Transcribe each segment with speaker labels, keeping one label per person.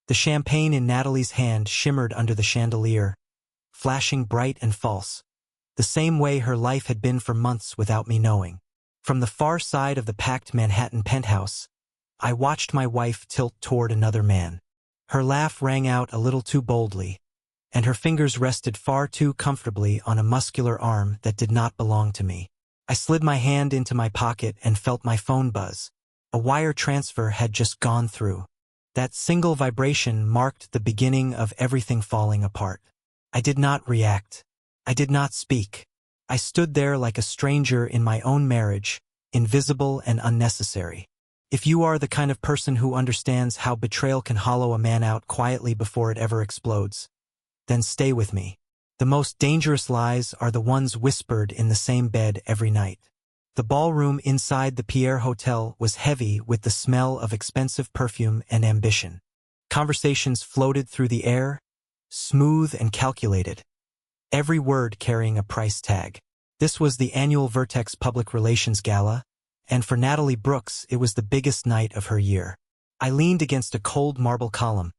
Speaker 1: The champagne in Natalie's hand shimmered under the chandelier, flashing bright and false, the same way her life had been for months without me knowing. From the far side of the packed Manhattan penthouse, I watched my wife tilt toward another man. Her laugh rang out a little too boldly, and her fingers rested far too comfortably on a muscular arm that did not belong to me. I slid my hand into my pocket and felt my phone buzz. A wire transfer had just gone through. That single vibration marked the beginning of everything falling apart. I did not react. I did not speak. I stood there like a stranger in my own marriage, invisible and unnecessary. If you are the kind of person who understands how betrayal can hollow a man out quietly before it ever explodes, then stay with me. The most dangerous lies are the ones whispered in the same bed every night. The ballroom inside the Pierre Hotel was heavy with the smell of expensive perfume and ambition. Conversations floated through the air, smooth and calculated, every word carrying a price tag. This was the annual Vertex Public Relations Gala, and for Natalie Brooks it was the biggest night of her year. I leaned against a cold marble column,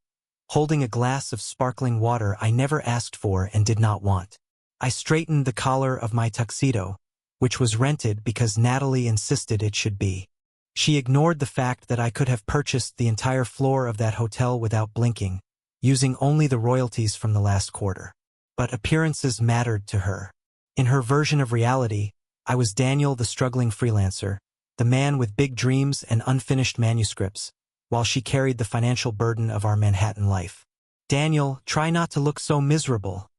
Speaker 1: holding a glass of sparkling water I never asked for and did not want. I straightened the collar of my tuxedo, which was rented because Natalie insisted it should be. She ignored the fact that I could have purchased the entire floor of that hotel without blinking, using only the royalties from the last quarter. But appearances mattered to her. In her version of reality, I was Daniel, the struggling freelancer, the man with big dreams and unfinished manuscripts, while she carried the financial burden of our Manhattan life. "Daniel, try not to look so miserable,"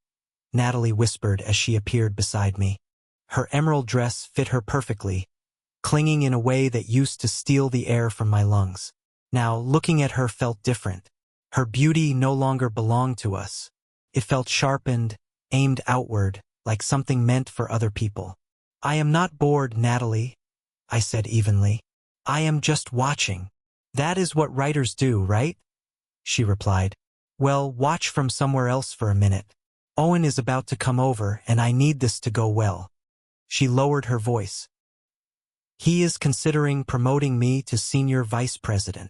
Speaker 1: Natalie whispered as she appeared beside me. Her emerald dress fit her perfectly, clinging in a way that used to steal the air from my lungs. Now, looking at her felt different. Her beauty no longer belonged to us. It felt sharpened, aimed outward, like something meant for other people. "I am not bored, Natalie," I said evenly. "I am just watching." "That is what writers do, right?" she replied. "Well, watch from somewhere else for a minute. Owen is about to come over and I need this to go well." She lowered her voice. "He is considering promoting me to senior vice president."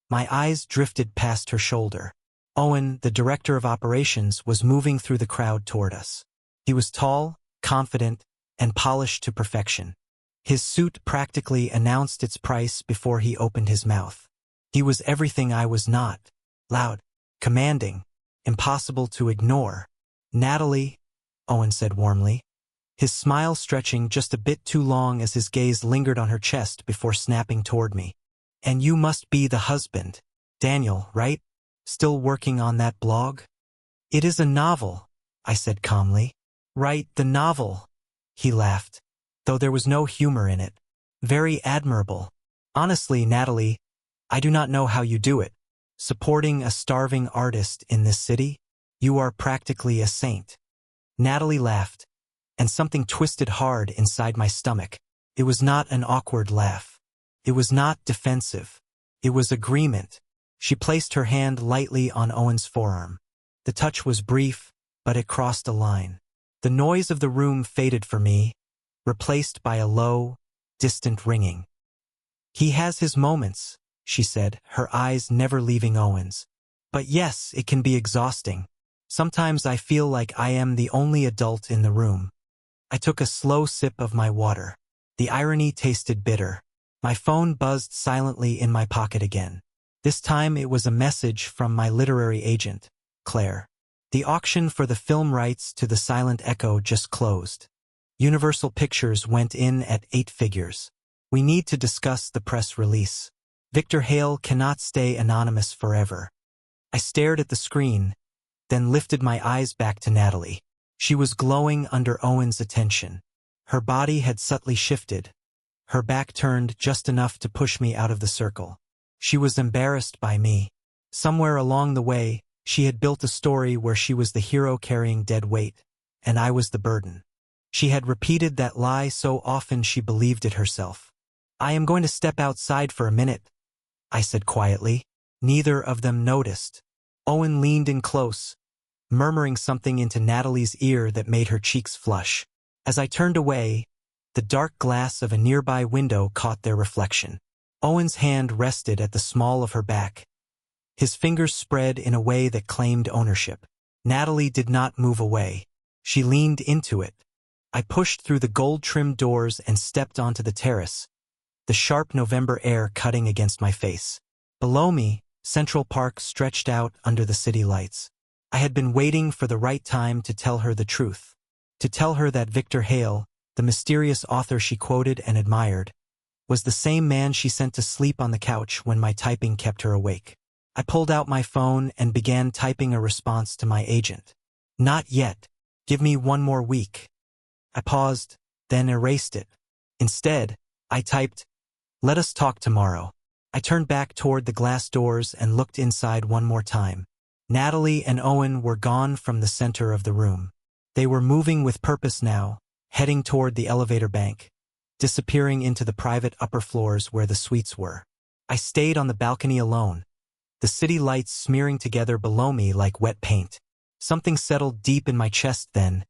Speaker 1: My eyes drifted past her shoulder. Owen, the director of operations, was moving through the crowd toward us. He was tall, confident, and polished to perfection. His suit practically announced its price before he opened his mouth. He was everything I was not: loud, commanding, impossible to ignore. "Natalie," Owen said warmly, his smile stretching just a bit too long as his gaze lingered on her chest before snapping toward me. "And you must be the husband, Daniel, right? Still working on that blog?" "It is a novel," I said calmly. "Right, the novel," he laughed, though there was no humor in it. "Very admirable. Honestly, Natalie, I do not know how you do it. Supporting a starving artist in this city? You are practically a saint." Natalie laughed, and something twisted hard inside my stomach. It was not an awkward laugh. It was not defensive. It was agreement. She placed her hand lightly on Owen's forearm. The touch was brief, but it crossed a line. The noise of the room faded for me, replaced by a low, distant ringing. "He has his moments," she said, her eyes never leaving Owen's. "But yes, it can be exhausting. Sometimes I feel like I am the only adult in the room." I took a slow sip of my water. The irony tasted bitter. My phone buzzed silently in my pocket again. This time it was a message from my literary agent, Claire. The auction for the film rights to The Silent Echo just closed. Universal Pictures went in at 8 figures. "We need to discuss the press release. Victor Hale cannot stay anonymous forever." I stared at the screen, then lifted my eyes back to Natalie. She was glowing under Owen's attention. Her body had subtly shifted, her back turned just enough to push me out of the circle. She was embarrassed by me. Somewhere along the way, she had built a story where she was the hero carrying dead weight, and I was the burden. She had repeated that lie so often she believed it herself. "I am going to step outside for a minute," I said quietly. Neither of them noticed. Owen leaned in close, murmuring something into Natalie's ear that made her cheeks flush. As I turned away, the dark glass of a nearby window caught their reflection. Owen's hand rested at the small of her back, His fingers spread in a way that claimed ownership. Natalie did not move away. She leaned into it. I pushed through the gold-trimmed doors and stepped onto the terrace, the sharp November air cutting against my face. Below me, Central Park stretched out under the city lights. I had been waiting for the right time to tell her the truth. To tell her that Victor Hale, the mysterious author she quoted and admired, was the same man she sent to sleep on the couch when my typing kept her awake. I pulled out my phone and began typing a response to my agent. Not yet. Give me one more week. I paused, then erased it. Instead, I typed, let us talk tomorrow. I turned back toward the glass doors and looked inside one more time. Natalie and Owen were gone from the center of the room. They were moving with purpose now, heading toward the elevator bank, disappearing into the private upper floors where the suites were. I stayed on the balcony alone, the city lights smearing together below me like wet paint. Something settled deep in my chest then,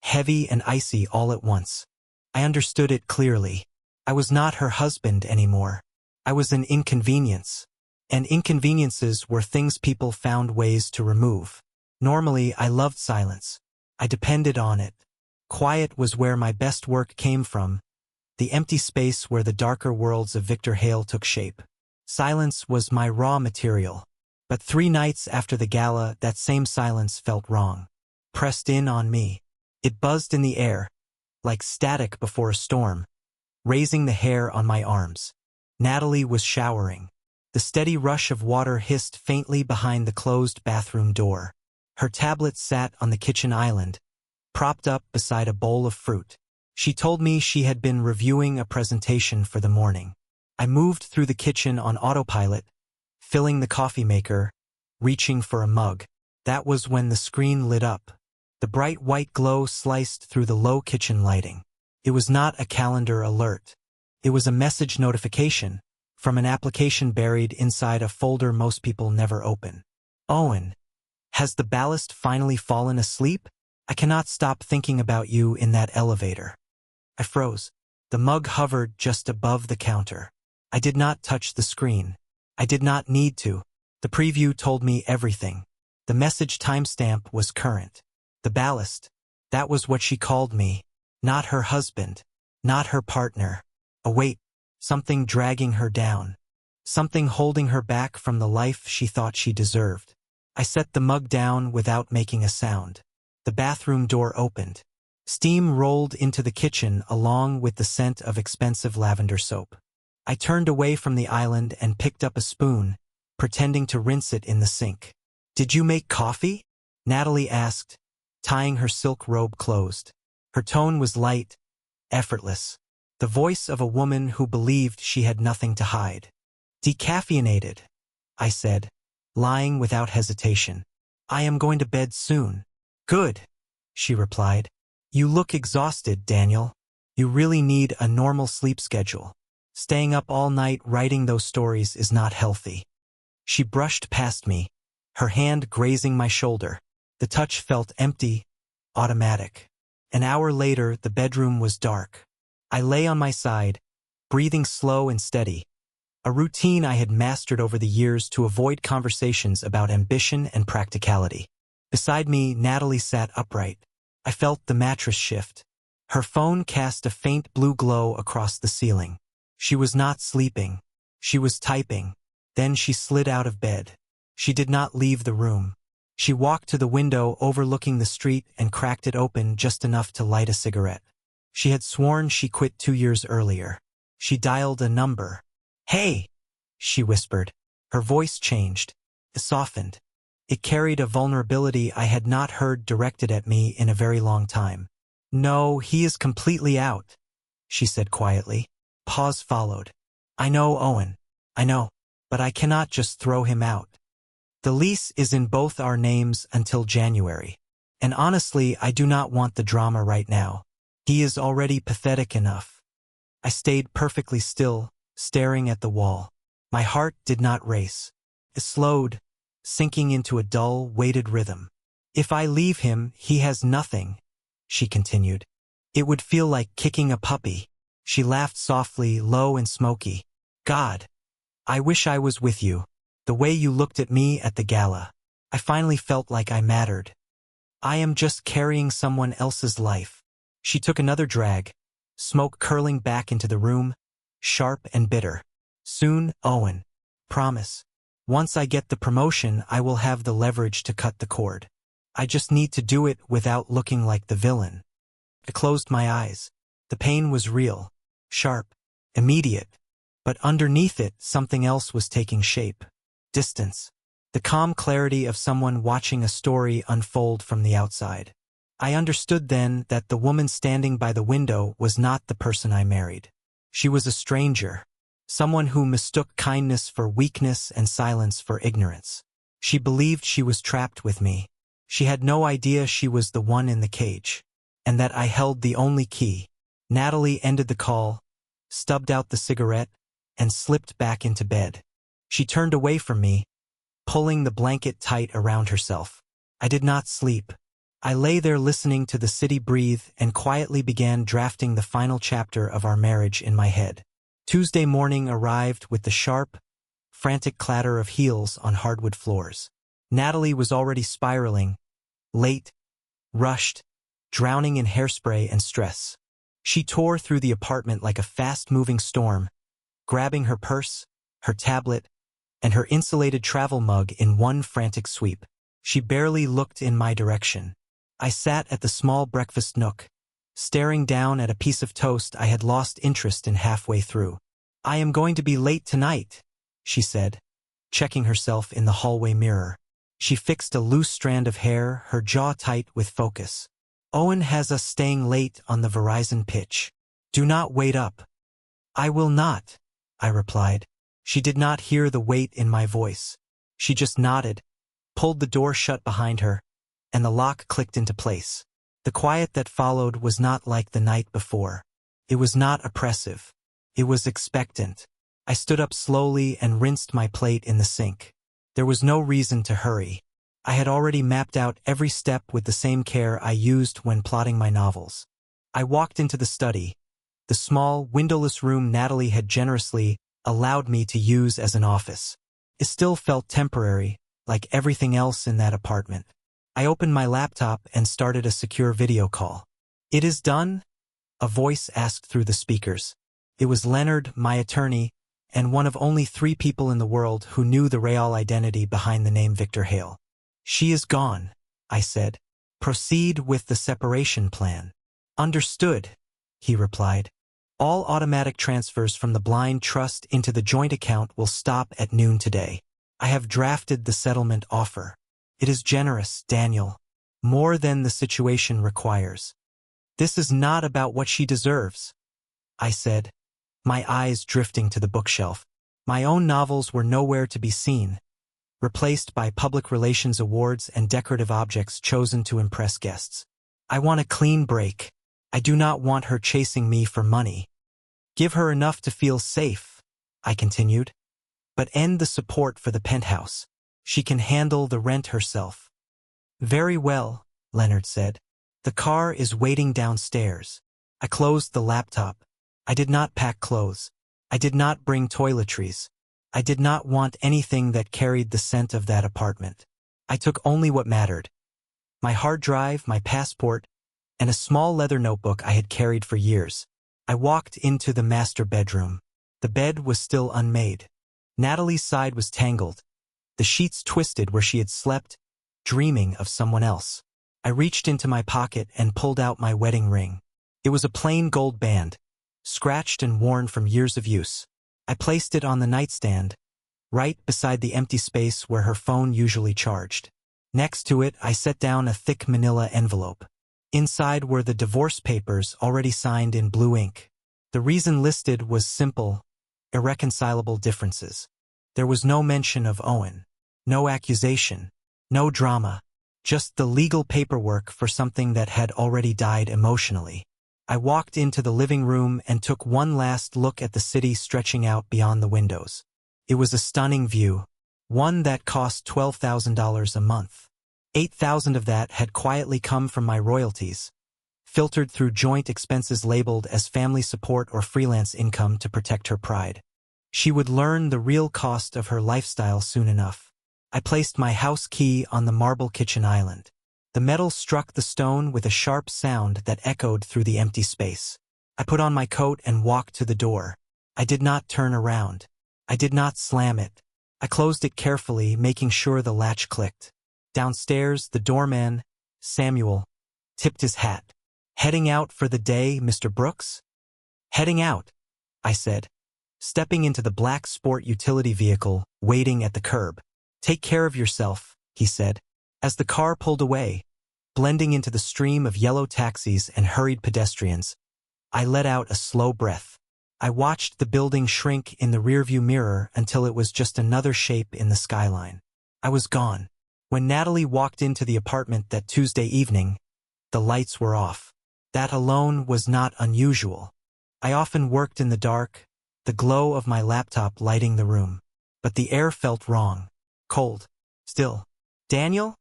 Speaker 1: heavy and icy all at once. I understood it clearly. I was not her husband anymore. I was an inconvenience. And inconveniences were things people found ways to remove. Normally, I loved silence. I depended on it. Quiet was where my best work came from, the empty space where the darker worlds of Victor Hale took shape. Silence was my raw material. But 3 nights after the gala, that same silence felt wrong. Pressed in on me. It buzzed in the air, like static before a storm, raising the hair on my arms. Natalie was showering. The steady rush of water hissed faintly behind the closed bathroom door. Her tablet sat on the kitchen island, propped up beside a bowl of fruit. She told me she had been reviewing a presentation for the morning. I moved through the kitchen on autopilot, filling the coffee maker, reaching for a mug. That was when the screen lit up. The bright white glow sliced through the low kitchen lighting. It was not a calendar alert. It was a message notification from an application buried inside a folder most people never open. Owen, has the ballast finally fallen asleep? I cannot stop thinking about you in that elevator. I froze. The mug hovered just above the counter. I did not touch the screen. I did not need to. The preview told me everything. The message timestamp was current. The ballast, that was what she called me. Not her husband. Not her partner. A weight, something dragging her down. Something holding her back from the life she thought she deserved. I set the mug down without making a sound. The bathroom door opened. Steam rolled into the kitchen along with the scent of expensive lavender soap. I turned away from the island and picked up a spoon, pretending to rinse it in the sink. Did you make coffee? Natalie asked, tying her silk robe closed. Her tone was light, effortless. The voice of a woman who believed she had nothing to hide. Decaffeinated, I said, lying without hesitation. I am going to bed soon. Good, she replied. You look exhausted, Daniel. You really need a normal sleep schedule. Staying up all night writing those stories is not healthy. She brushed past me, her hand grazing my shoulder. The touch felt empty, automatic. An hour later, the bedroom was dark. I lay on my side, breathing slow and steady, a routine I had mastered over the years to avoid conversations about ambition and practicality. Beside me, Natalie sat upright. I felt the mattress shift. Her phone cast a faint blue glow across the ceiling. She was not sleeping. She was typing. Then she slid out of bed. She did not leave the room. She walked to the window overlooking the street and cracked it open just enough to light a cigarette. She had sworn she quit 2 years earlier. She dialed a number. Hey, she whispered. Her voice changed. It softened. It carried a vulnerability I had not heard directed at me in a very long time. No, he is completely out, she said quietly. Pause followed. I know, Owen. I know. But I cannot just throw him out. The lease is in both our names until January. And honestly, I do not want the drama right now. He is already pathetic enough. I stayed perfectly still, staring at the wall. My heart did not race. It slowed, sinking into a dull, weighted rhythm. If I leave him, he has nothing, she continued. It would feel like kicking a puppy. She laughed softly, low and smoky. God, I wish I was with you. The way you looked at me at the gala. I finally felt like I mattered. I am just carrying someone else's life. She took another drag, smoke curling back into the room, sharp and bitter. Soon, Owen. Promise. Once I get the promotion, I will have the leverage to cut the cord. I just need to do it without looking like the villain. I closed my eyes. The pain was real, sharp, immediate. But underneath it, something else was taking shape. Distance. The calm clarity of someone watching a story unfold from the outside. I understood then that the woman standing by the window was not the person I married. She was a stranger. Someone who mistook kindness for weakness and silence for ignorance. She believed she was trapped with me. She had no idea she was the one in the cage. And that I held the only key. Natalie ended the call, stubbed out the cigarette, and slipped back into bed. She turned away from me, pulling the blanket tight around herself. I did not sleep. I lay there listening to the city breathe and quietly began drafting the final chapter of our marriage in my head. Tuesday morning arrived with the sharp, frantic clatter of heels on hardwood floors. Natalie was already spiraling, late, rushed, drowning in hairspray and stress. She tore through the apartment like a fast-moving storm, grabbing her purse, her tablet, and her insulated travel mug in one frantic sweep. She barely looked in my direction. I sat at the small breakfast nook, staring down at a piece of toast I had lost interest in halfway through. "I am going to be late tonight," she said, checking herself in the hallway mirror. She fixed a loose strand of hair, her jaw tight with focus. "Owen has us staying late on the Verizon pitch. Do not wait up." "I will not," I replied. She did not hear the weight in my voice. She just nodded, pulled the door shut behind her, and the lock clicked into place. The quiet that followed was not like the night before. It was not oppressive. It was expectant. I stood up slowly and rinsed my plate in the sink. There was no reason to hurry. I had already mapped out every step with the same care I used when plotting my novels. I walked into the study, the small, windowless room Natalie had generously allowed me to use as an office. It still felt temporary, like everything else in that apartment. I opened my laptop and started a secure video call. "It is done?" a voice asked through the speakers. It was Leonard, my attorney, and one of only 3 people in the world who knew the real identity behind the name Victor Hale. "She is gone," I said. "Proceed with the separation plan." "Understood," he replied. "All automatic transfers from the blind trust into the joint account will stop at noon today. I have drafted the settlement offer. It is generous, Daniel. More than the situation requires. This is not about what she deserves," I said, my eyes drifting to the bookshelf. My own novels were nowhere to be seen, replaced by public relations awards and decorative objects chosen to impress guests. "I want a clean break. I do not want her chasing me for money. Give her enough to feel safe," I continued, "but end the support for the penthouse. She can handle the rent herself." "Very well," Leonard said. "The car is waiting downstairs." I closed the laptop. I did not pack clothes. I did not bring toiletries. I did not want anything that carried the scent of that apartment. I took only what mattered. My hard drive, my passport, and a small leather notebook I had carried for years. I walked into the master bedroom. The bed was still unmade. Natalie's side was tangled, the sheets twisted where she had slept, dreaming of someone else. I reached into my pocket and pulled out my wedding ring. It was a plain gold band, scratched and worn from years of use. I placed it on the nightstand, right beside the empty space where her phone usually charged. Next to it, I set down a thick manila envelope. Inside were the divorce papers already signed in blue ink. The reason listed was simple: irreconcilable differences. There was no mention of Owen, no accusation, no drama, just the legal paperwork for something that had already died emotionally. I walked into the living room and took one last look at the city stretching out beyond the windows. It was a stunning view, one that cost $12,000 a month. 8,000 of that had quietly come from my royalties, filtered through joint expenses labeled as family support or freelance income to protect her pride. She would learn the real cost of her lifestyle soon enough. I placed my house key on the marble kitchen island. The metal struck the stone with a sharp sound that echoed through the empty space. I put on my coat and walked to the door. I did not turn around. I did not slam it. I closed it carefully, making sure the latch clicked. Downstairs, the doorman, Samuel, tipped his hat. "Heading out for the day, Mr. Brooks?" "Heading out," I said, stepping into the black sport utility vehicle waiting at the curb. "Take care of yourself," he said. As the car pulled away, blending into the stream of yellow taxis and hurried pedestrians, I let out a slow breath. I watched the building shrink in the rearview mirror until it was just another shape in the skyline. I was gone. When Natalie walked into the apartment that Tuesday evening, the lights were off. That alone was not unusual. I often worked in the dark, the glow of my laptop lighting the room. But the air felt wrong, cold, still. "Daniel?"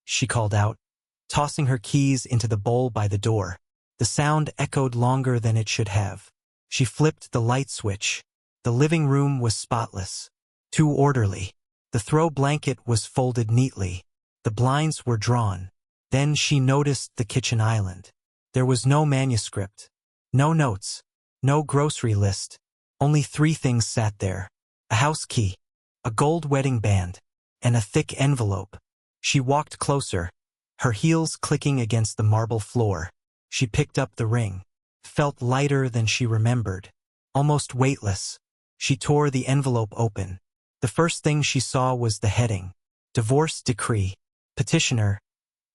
Speaker 1: she called out, tossing her keys into the bowl by the door. The sound echoed longer than it should have. She flipped the light switch. The living room was spotless, too orderly. The throw blanket was folded neatly. The blinds were drawn. Then she noticed the kitchen island. There was no manuscript, no notes, no grocery list. Only 3 things sat there: a house key, a gold wedding band, and a thick envelope. She walked closer, her heels clicking against the marble floor. She picked up the ring. Felt lighter than she remembered, almost weightless. She tore the envelope open. The first thing she saw was the heading: Divorce Decree. Petitioner,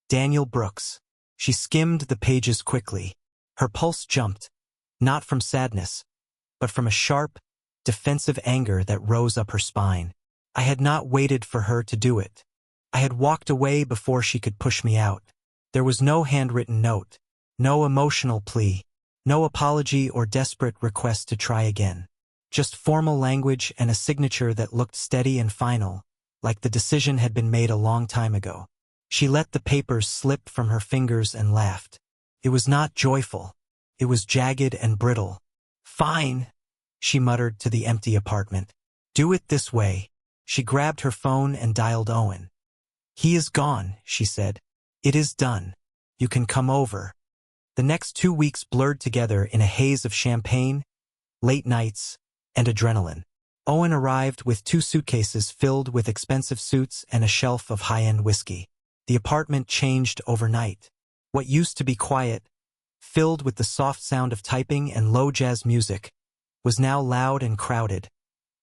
Speaker 1: Daniel Brooks. She skimmed the pages quickly. Her pulse jumped, not from sadness, but from a sharp, defensive anger that rose up her spine. I had not waited for her to do it. I had walked away before she could push me out. There was no handwritten note, no emotional plea, no apology or desperate request to try again. Just formal language and a signature that looked steady and final, like the decision had been made a long time ago. She let the papers slip from her fingers and laughed. It was not joyful. It was jagged and brittle. "Fine," she muttered to the empty apartment. "Do it this way." She grabbed her phone and dialed Owen. "He is gone," she said. "It is done. You can come over." The next 2 weeks blurred together in a haze of champagne, late nights, and adrenaline. Owen arrived with 2 suitcases filled with expensive suits and a shelf of high-end whiskey. The apartment changed overnight. What used to be quiet, filled with the soft sound of typing and low jazz music, was now loud and crowded,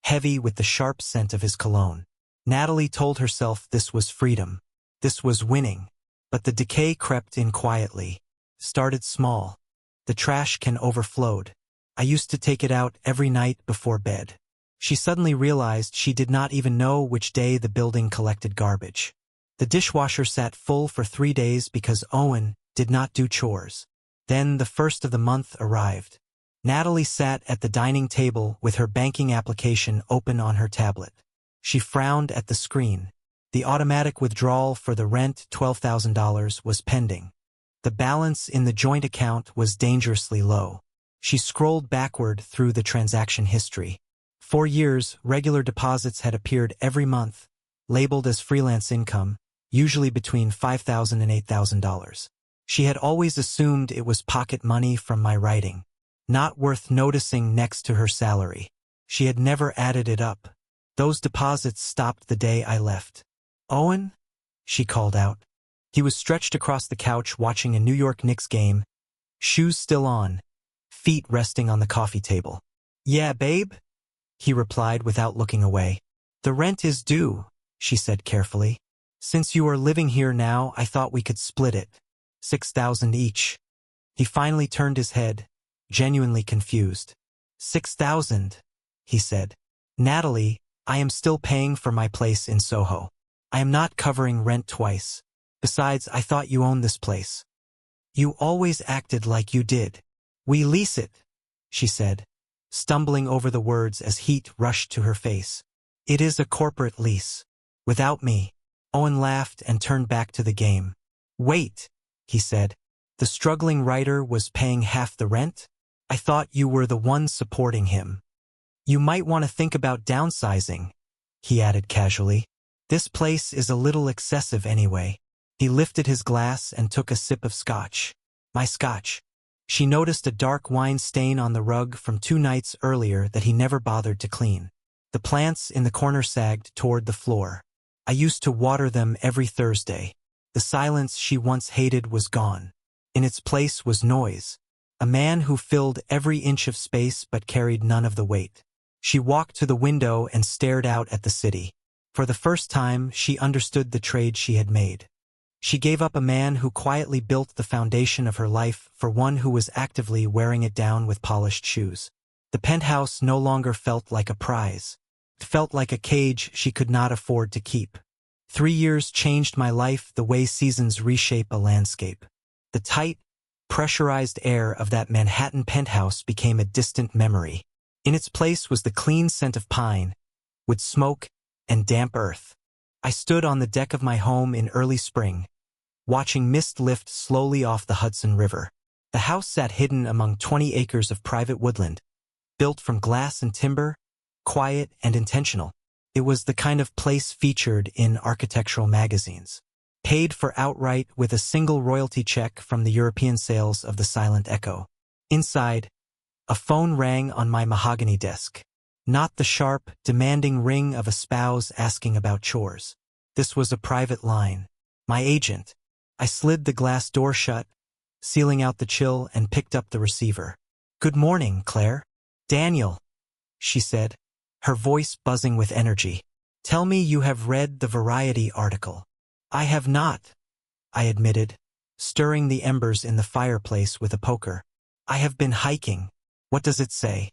Speaker 1: heavy with the sharp scent of his cologne. Natalie told herself this was freedom. This was winning. But the decay crept in quietly. Started small. The trash can overflowed. I used to take it out every night before bed. She suddenly realized she did not even know which day the building collected garbage. The dishwasher sat full for 3 days because Owen did not do chores. Then the first of the month arrived. Natalie sat at the dining table with her banking application open on her tablet. She frowned at the screen. The automatic withdrawal for the rent, $12,000, was pending. The balance in the joint account was dangerously low. She scrolled backward through the transaction history. For years, regular deposits had appeared every month, labeled as freelance income, usually between $5,000 and $8,000. She had always assumed it was pocket money from my writing, not worth noticing next to her salary. She had never added it up. Those deposits stopped the day I left. "Owen?" she called out. He was stretched across the couch watching a New York Knicks game, shoes still on, feet resting on the coffee table. "Yeah, babe?" he replied without looking away. "The rent is due," she said carefully. "Since you are living here now, I thought we could split it. $6,000 each." He finally turned his head, genuinely confused. $6,000, he said. "Natalie, I am still paying for my place in Soho. I am not covering rent twice. Besides, I thought you owned this place." "You always acted like you did." "We lease it," she said, stumbling over the words as heat rushed to her face. "It is a corporate lease. Without me." Owen laughed and turned back to the game. "Wait," he said. "The struggling writer was paying half the rent? I thought you were the one supporting him." You might want to think about downsizing, he added casually. This place is a little excessive anyway. He lifted his glass and took a sip of scotch. My scotch. She noticed a dark wine stain on the rug from 2 nights earlier that he never bothered to clean. The plants in the corner sagged toward the floor. I used to water them every Thursday. The silence she once hated was gone. In its place was noise. A man who filled every inch of space but carried none of the weight. She walked to the window and stared out at the city. For the first time, she understood the trade she had made. She gave up a man who quietly built the foundation of her life for one who was actively wearing it down with polished shoes. The penthouse no longer felt like a prize. It felt like a cage she could not afford to keep. 3 years changed my life the way seasons reshape a landscape. The tight, pressurized air of that Manhattan penthouse became a distant memory. In its place was the clean scent of pine, with smoke and damp earth. I stood on the deck of my home in early spring, watching mist lift slowly off the Hudson River. The house sat hidden among 20 acres of private woodland, built from glass and timber, quiet and intentional. It was the kind of place featured in architectural magazines, paid for outright with a single royalty check from the European sales of the Silent Echo. Inside, a phone rang on my mahogany desk. Not the sharp, demanding ring of a spouse asking about chores. This was a private line. My agent. I slid the glass door shut, sealing out the chill, and picked up the receiver. "Good morning, Claire." "Daniel," she said, her voice buzzing with energy. "Tell me you have read the Variety article." "I have not," I admitted, stirring the embers in the fireplace with a poker. "I have been hiking." "What does it say?"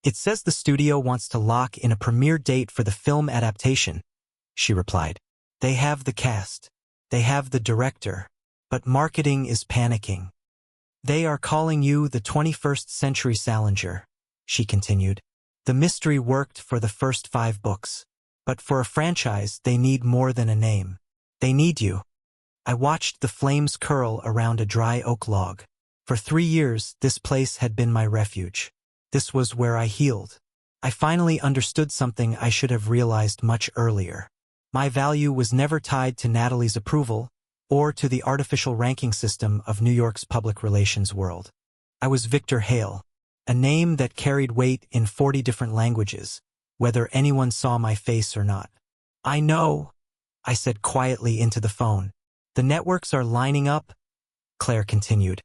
Speaker 1: "It says the studio wants to lock in a premiere date for the film adaptation," she replied. "They have the cast. They have the director. But marketing is panicking. They are calling you the 21st Century Salinger," she continued. "The mystery worked for the first 5 books. But for a franchise, they need more than a name. They need you." I watched the flames curl around a dry oak log. For 3 years, this place had been my refuge. This was where I healed. I finally understood something I should have realized much earlier. My value was never tied to Natalie's approval or to the artificial ranking system of New York's public relations world. I was Victor Hale, a name that carried weight in 40 different languages, whether anyone saw my face or not. "I know," I said quietly into the phone. "The networks are lining up," Claire continued,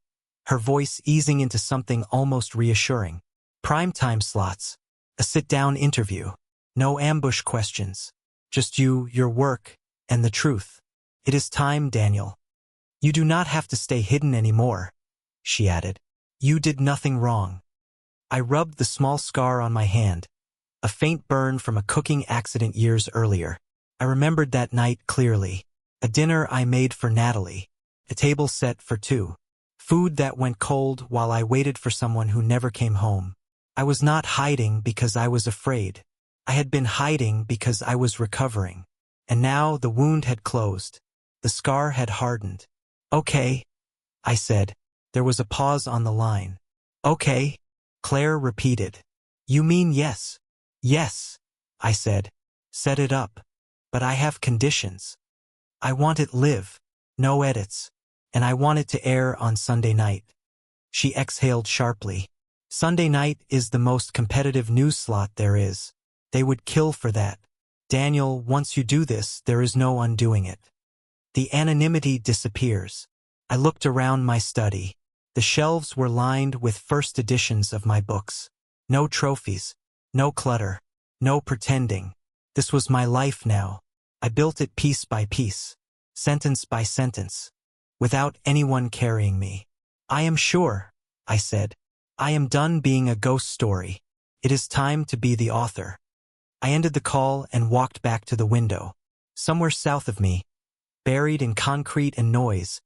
Speaker 1: her voice easing into something almost reassuring. "Primetime slots. A sit-down interview. No ambush questions. Just you, your work, and the truth. It is time, Daniel. You do not have to stay hidden anymore," she added. "You did nothing wrong." I rubbed the small scar on my hand, a faint burn from a cooking accident years earlier. I remembered that night clearly. A dinner I made for Natalie. A table set for 2. Food that went cold while I waited for someone who never came home. I was not hiding because I was afraid. I had been hiding because I was recovering. And now the wound had closed. The scar had hardened. "Okay," I said. There was a pause on the line. "Okay," Claire repeated. "You mean yes?" "Yes," I said. "Set it up. But I have conditions. I want it live. No edits. And I want it to air on Sunday night." She exhaled sharply. "Sunday night is the most competitive news slot there is. They would kill for that. Daniel, once you do this, there is no undoing it." The anonymity disappears. I looked around my study. The shelves were lined with first editions of my books. No trophies. No clutter. No pretending. This was my life now. I built it piece by piece, sentence by sentence, without anyone carrying me. "I am sure," I said. "I am done being a ghost story. It is time to be the author." I ended the call and walked back to the window. Somewhere south of me, buried in concrete and noise,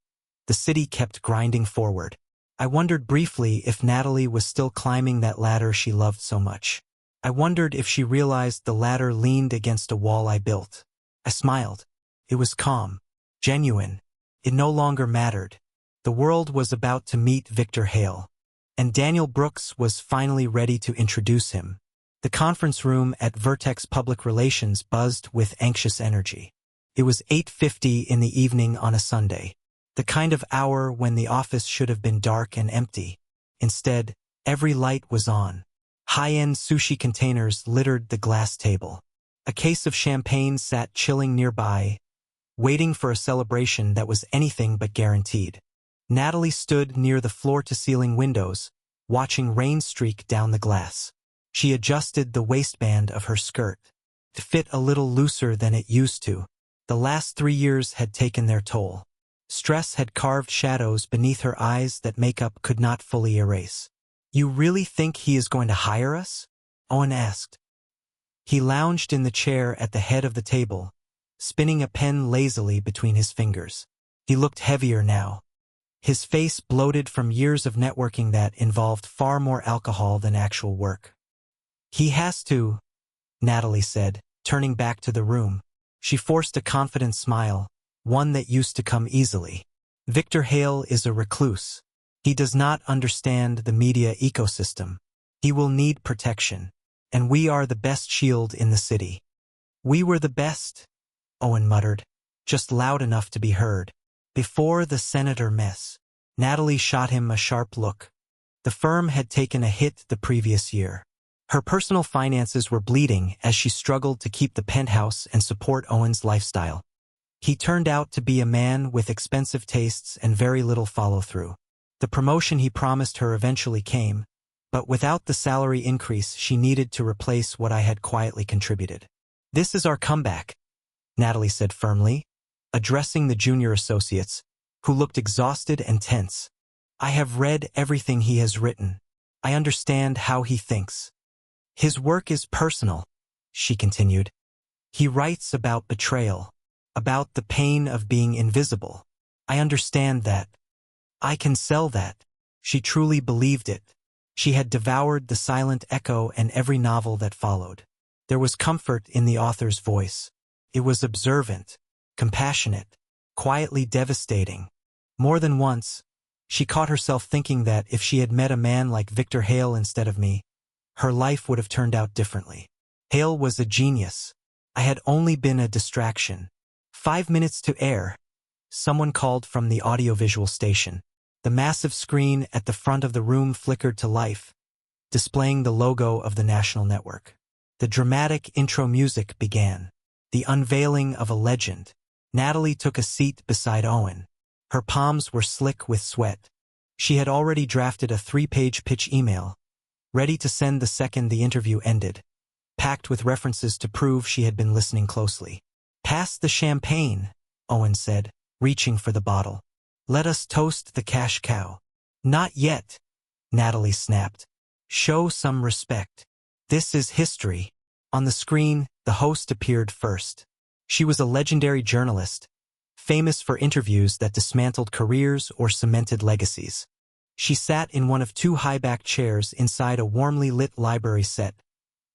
Speaker 1: the city kept grinding forward. I wondered briefly if Natalie was still climbing that ladder she loved so much. I wondered if she realized the ladder leaned against a wall I built. I smiled. It was calm, genuine. It no longer mattered. The world was about to meet Victor Hale, and Daniel Brooks was finally ready to introduce him. The conference room at Vertex Public Relations buzzed with anxious energy. It was 8:50 in the evening on a Sunday, the kind of hour when the office should have been dark and empty. Instead, every light was on. High-end sushi containers littered the glass table. A case of champagne sat chilling nearby, waiting for a celebration that was anything but guaranteed. Natalie stood near the floor-to-ceiling windows, watching rain streak down the glass. She adjusted the waistband of her skirt to fit a little looser than it used to. The last 3 years had taken their toll. Stress had carved shadows beneath her eyes that makeup could not fully erase. "You really think he is going to hire us?" Owen asked. He lounged in the chair at the head of the table, spinning a pen lazily between his fingers. He looked heavier now, his face bloated from years of networking that involved far more alcohol than actual work. "He has to," Natalie said, turning back to the room. She forced a confident smile, one that used to come easily. "Victor Hale is a recluse. He does not understand the media ecosystem. He will need protection, and we are the best shield in the city." "We were the best," Owen muttered, just loud enough to be heard. "Before the senator mess." Natalie shot him a sharp look. The firm had taken a hit the previous year. Her personal finances were bleeding as she struggled to keep the penthouse and support Owen's lifestyle. He turned out to be a man with expensive tastes and very little follow-through. The promotion he promised her eventually came, but without the salary increase she needed to replace what I had quietly contributed. "This is our comeback," Natalie said firmly, addressing the junior associates, who looked exhausted and tense. "I have read everything he has written. I understand how he thinks. His work is personal," she continued. "He writes about betrayal, about the pain of being invisible. I understand that. I can sell that." She truly believed it. She had devoured The Silent Echo and every novel that followed. There was comfort in the author's voice. It was observant, compassionate, quietly devastating. More than once, she caught herself thinking that if she had met a man like Victor Hale instead of me, her life would have turned out differently. Hale was a genius. I had only been a distraction. 5 minutes to air. Someone called from the audiovisual station. The massive screen at the front of the room flickered to life, displaying the logo of the national network. The dramatic intro music began. The unveiling of a legend. Natalie took a seat beside Owen. Her palms were slick with sweat. She had already drafted a 3-page pitch email, ready to send the second the interview ended, packed with references to prove she had been listening closely. "Pass the champagne," Owen said, reaching for the bottle. "Let us toast the cash cow." "Not yet," Natalie snapped. "Show some respect. This is history." On the screen, the host appeared first. She was a legendary journalist, famous for interviews that dismantled careers or cemented legacies. She sat in one of 2 high-backed chairs inside a warmly lit library set,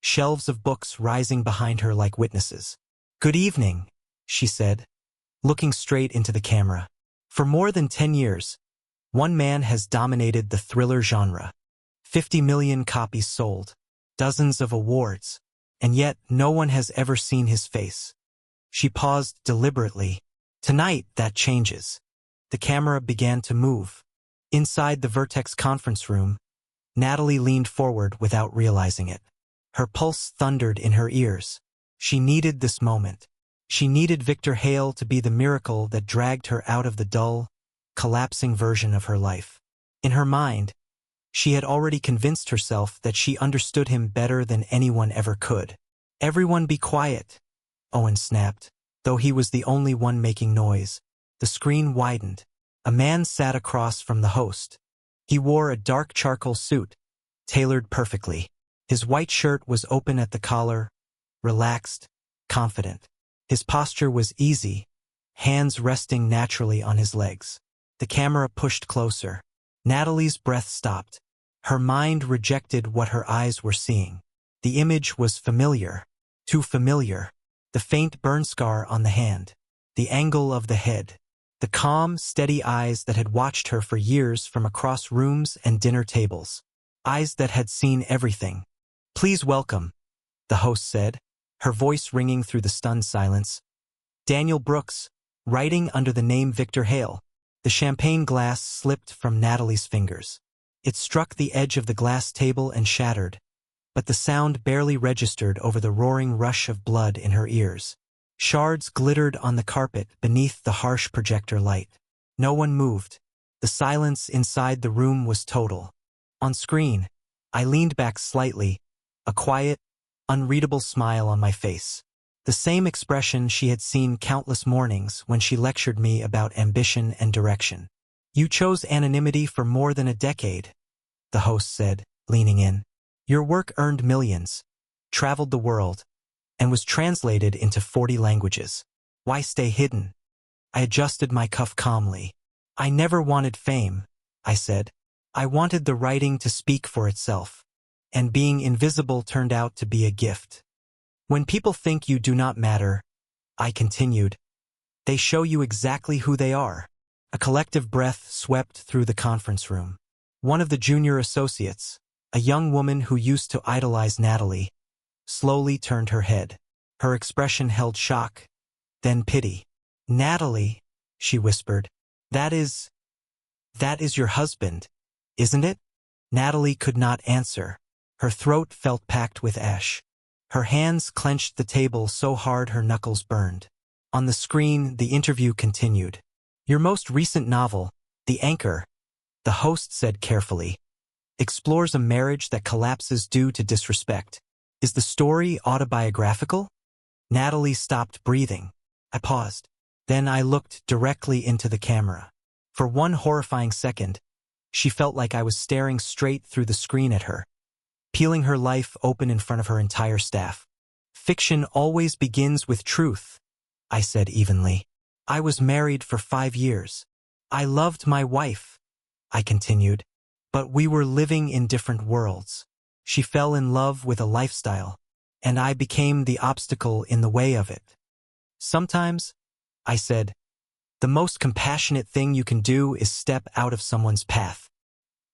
Speaker 1: shelves of books rising behind her like witnesses. "Good evening," she said, looking straight into the camera. For more than 10 years, one man has dominated the thriller genre. 50 million copies sold, dozens of awards, and yet no one has ever seen his face. She paused deliberately. Tonight, that changes. The camera began to move. Inside the Vertex conference room, Natalie leaned forward without realizing it. Her pulse thundered in her ears. She needed this moment. She needed Victor Hale to be the miracle that dragged her out of the dull, collapsing version of her life. In her mind, she had already convinced herself that she understood him better than anyone ever could. "Everyone be quiet," Owen snapped, though he was the only one making noise. The screen widened. A man sat across from the host. He wore a dark charcoal suit, tailored perfectly. His white shirt was open at the collar, relaxed, confident. His posture was easy, hands resting naturally on his legs. The camera pushed closer. Natalie's breath stopped. Her mind rejected what her eyes were seeing. The image was familiar, too familiar. The faint burn scar on the hand, the angle of the head, the calm, steady eyes that had watched her for years from across rooms and dinner tables. Eyes that had seen everything. Please welcome, the host said, her voice ringing through the stunned silence. Daniel Brooks, writing under the name Victor Hale. The champagne glass slipped from Natalie's fingers. It struck the edge of the glass table and shattered, but the sound barely registered over the roaring rush of blood in her ears. Shards glittered on the carpet beneath the harsh projector light. No one moved. The silence inside the room was total. On screen, I leaned back slightly, a quiet, unreadable smile on my face. The same expression she had seen countless mornings when she lectured me about ambition and direction. You chose anonymity for more than a decade, the host said, leaning in. Your work earned millions, traveled the world, and was translated into 40 languages. Why stay hidden? I adjusted my cuff calmly. I never wanted fame, I said. I wanted the writing to speak for itself, and being invisible turned out to be a gift. When people think you do not matter, I continued, they show you exactly who they are. A collective breath swept through the conference room. One of the junior associates, a young woman who used to idolize Natalie, slowly turned her head. Her expression held shock, then pity. Natalie, she whispered, that is your husband, isn't it? Natalie could not answer. Her throat felt packed with ash. Her hands clenched the table so hard her knuckles burned. On the screen, the interview continued. Your most recent novel, The Anchor, the host said carefully, explores a marriage that collapses due to disrespect. Is the story autobiographical? Natalie stopped breathing. I paused. Then I looked directly into the camera. For one horrifying second, she felt like I was staring straight through the screen at her, peeling her life open in front of her entire staff. Fiction always begins with truth, I said evenly. I was married for 5 years. I loved my wife, I continued, but we were living in different worlds. She fell in love with a lifestyle, and I became the obstacle in the way of it. Sometimes, I said, the most compassionate thing you can do is step out of someone's path.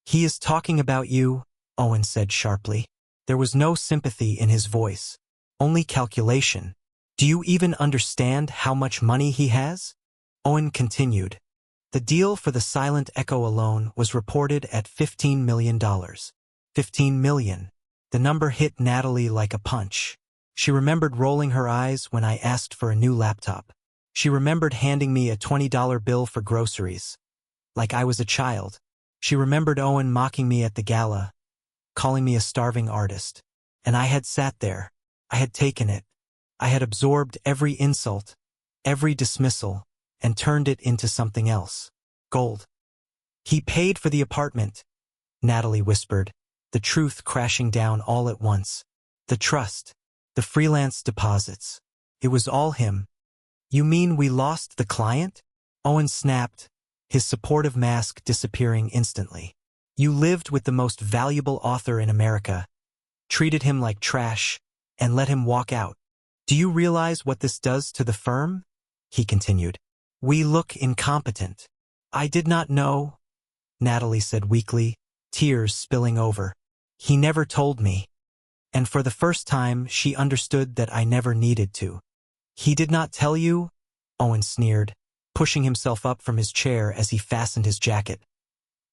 Speaker 1: He is talking about you, Owen said sharply. There was no sympathy in his voice, only calculation. Do you even understand how much money he has? Owen continued. The deal for the Silent Echo alone was reported at $15 million. $15 million. The number hit Natalie like a punch. She remembered rolling her eyes when I asked for a new laptop. She remembered handing me a $20 bill for groceries, like I was a child. She remembered Owen mocking me at the gala, calling me a starving artist. And I had sat there. I had taken it. I had absorbed every insult, every dismissal, and turned it into something else. Gold. He paid for the apartment, Natalie whispered, the truth crashing down all at once. The trust, the freelance deposits. It was all him. You mean we lost the client? Owen snapped, his supportive mask disappearing instantly. You lived with the most valuable author in America, treated him like trash, and let him walk out. Do you realize what this does to the firm? He continued. We look incompetent. I did not know, Natalie said weakly, tears spilling over. He never told me. And for the first time, she understood that I never needed to. He did not tell you? Owen sneered, pushing himself up from his chair as he fastened his jacket.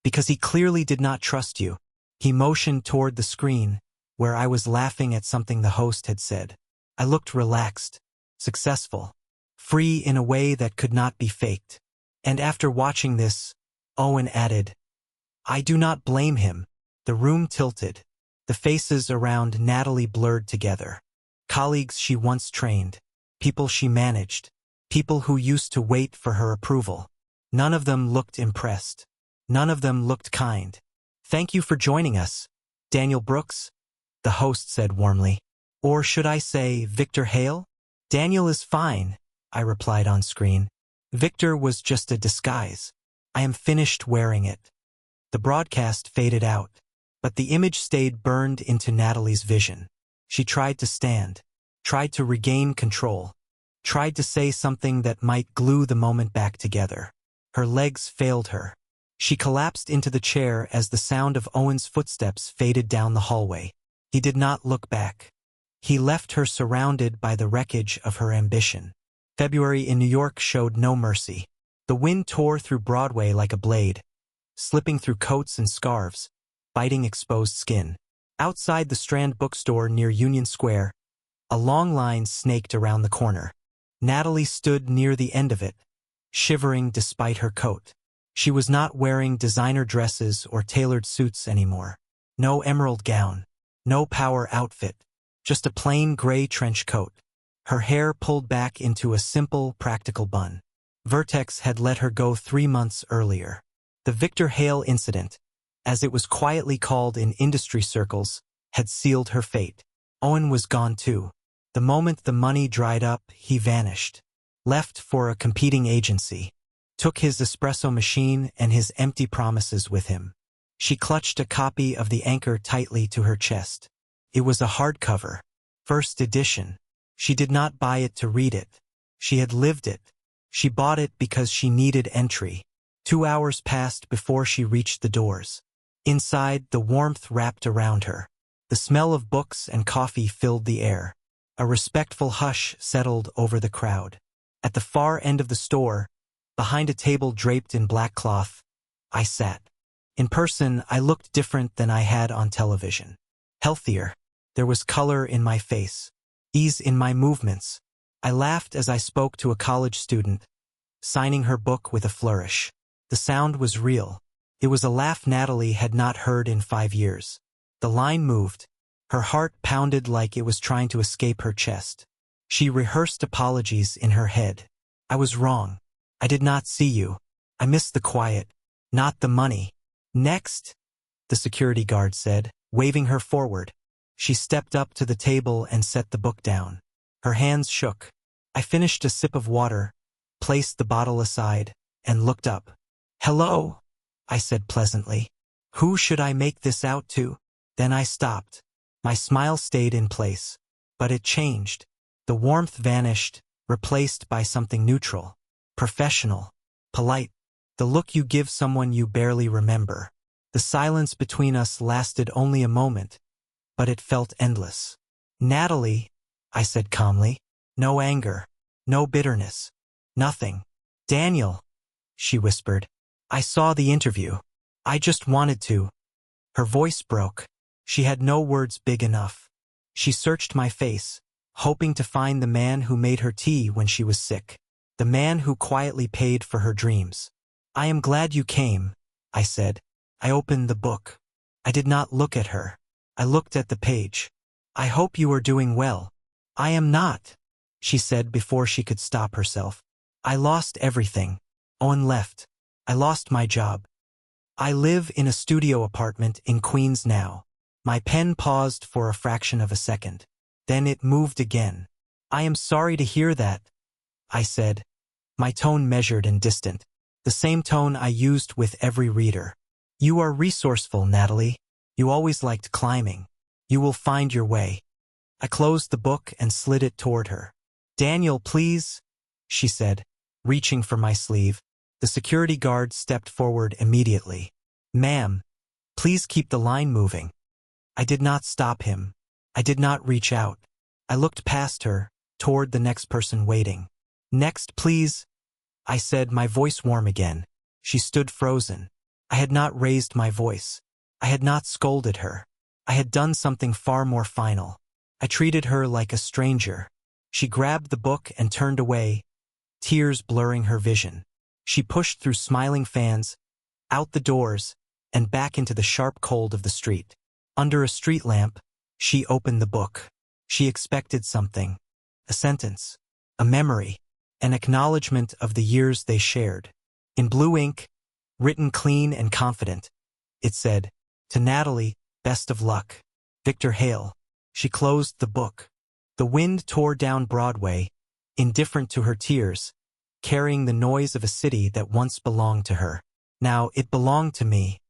Speaker 1: Because he clearly did not trust you. He motioned toward the screen, where I was laughing at something the host had said. I looked relaxed, successful, free in a way that could not be faked. And after watching this, Owen added, I do not blame him. The room tilted. The faces around Natalie blurred together. Colleagues she once trained, people she managed, people who used to wait for her approval. None of them looked impressed. None of them looked kind. Thank you for joining us, Daniel Brooks, the host said warmly. Or should I say Victor Hale? Daniel is fine, I replied on screen. Victor was just a disguise. I am finished wearing it. The broadcast faded out, but the image stayed burned into Natalie's vision. She tried to stand, tried to regain control, tried to say something that might glue the moment back together. Her legs failed her. She collapsed into the chair as the sound of Owen's footsteps faded down the hallway. He did not look back. He left her surrounded by the wreckage of her ambition. February in New York showed no mercy. The wind tore through Broadway like a blade, slipping through coats and scarves, biting exposed skin. Outside the Strand bookstore near Union Square, a long line snaked around the corner. Natalie stood near the end of it, shivering despite her coat. She was not wearing designer dresses or tailored suits anymore. No emerald gown, no power outfit, just a plain gray trench coat. Her hair pulled back into a simple, practical bun. Vertex had let her go 3 months earlier. The Victor Hale incident, as it was quietly called in industry circles, had sealed her fate. Owen was gone too. The moment the money dried up, he vanished. Left for a competing agency. Took his espresso machine and his empty promises with him. She clutched a copy of The Anchor tightly to her chest. It was a hardcover. First edition. She did not buy it to read it. She had lived it. She bought it because she needed entry. 2 hours passed before she reached the doors. Inside, the warmth wrapped around her. The smell of books and coffee filled the air. A respectful hush settled over the crowd. At the far end of the store, behind a table draped in black cloth, I sat. In person, I looked different than I had on television. Healthier. There was color in my face. Ease in my movements. I laughed as I spoke to a college student, signing her book with a flourish. The sound was real. It was a laugh Natalie had not heard in 5 years. The line moved. Her heart pounded like it was trying to escape her chest. She rehearsed apologies in her head. I was wrong. I did not see you. I missed the quiet, not the money. Next, the security guard said, waving her forward. She stepped up to the table and set the book down. Her hands shook. I finished a sip of water, placed the bottle aside, and looked up. "Hello," I said pleasantly. "Who should I make this out to?" Then I stopped. My smile stayed in place. But it changed. The warmth vanished, replaced by something neutral. Professional. Polite. The look you give someone you barely remember. The silence between us lasted only a moment, but it felt endless. "Natalie," I said calmly. No anger. No bitterness. Nothing. "Daniel," she whispered. "I saw the interview. I just wanted to." Her voice broke. She had no words big enough. She searched my face, hoping to find the man who made her tea when she was sick. The man who quietly paid for her dreams. "I am glad you came," I said. I opened the book. I did not look at her. I looked at the page. "I hope you are doing well." "I am not," she said before she could stop herself. "I lost everything. Owen left. I lost my job. I live in a studio apartment in Queens now." My pen paused for a fraction of a second. Then it moved again. "I am sorry to hear that," I said, my tone measured and distant, the same tone I used with every reader. "You are resourceful, Natalie. You always liked climbing. You will find your way." I closed the book and slid it toward her. "Daniel, please," she said, reaching for my sleeve. The security guard stepped forward immediately. "Ma'am, please keep the line moving." I did not stop him. I did not reach out. I looked past her, toward the next person waiting. "Next, please," I said, my voice warm again. She stood frozen. I had not raised my voice. I had not scolded her. I had done something far more final. I treated her like a stranger. She grabbed the book and turned away, tears blurring her vision. She pushed through smiling fans, out the doors, and back into the sharp cold of the street. Under a street lamp, she opened the book. She expected something. A sentence. A memory. An acknowledgement of the years they shared. In blue ink, written clean and confident, it said, "To Natalie, best of luck. Victor Hale." She closed the book. The wind tore down Broadway, indifferent to her tears, carrying the noise of a city that once belonged to her. Now it belonged to me.